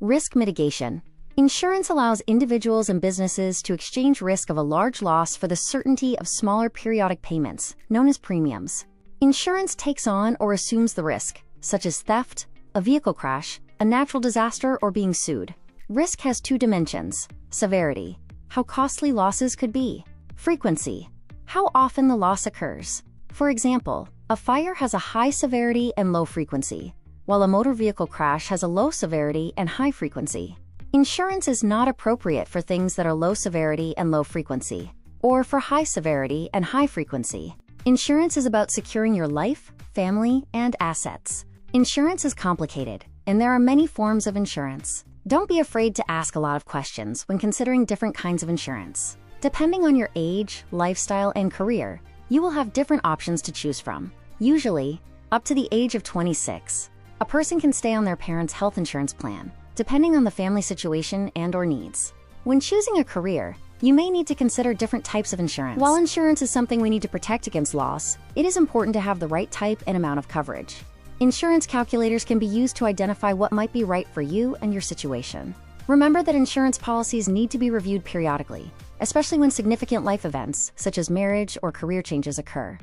Risk mitigation. Insurance allows individuals and businesses to exchange risk of a large loss for the certainty of smaller periodic payments, known as premiums. Insurance takes on or assumes the risk, such as theft, a vehicle crash, a natural disaster, or being sued. Risk has two dimensions: severity, how costly losses could be; frequency, how often the loss occurs. For example, a fire has a high severity and low frequency, while a motor vehicle crash has a low severity and high frequency. Insurance is not appropriate for things that are low severity and low frequency, or for high severity and high frequency. Insurance is about securing your life, family, and assets. Insurance is complicated, and there are many forms of insurance. Don't be afraid to ask a lot of questions when considering different kinds of insurance. Depending on your age, lifestyle, and career, you will have different options to choose from. Usually, up to the age of 26, a person can stay on their parents' health insurance plan, depending on the family situation and/or needs. When choosing a career, you may need to consider different types of insurance. While insurance is something we need to protect against loss, it is important to have the right type and amount of coverage. Insurance calculators can be used to identify what might be right for you and your situation. Remember that insurance policies need to be reviewed periodically, especially when significant life events, such as marriage or career changes, occur.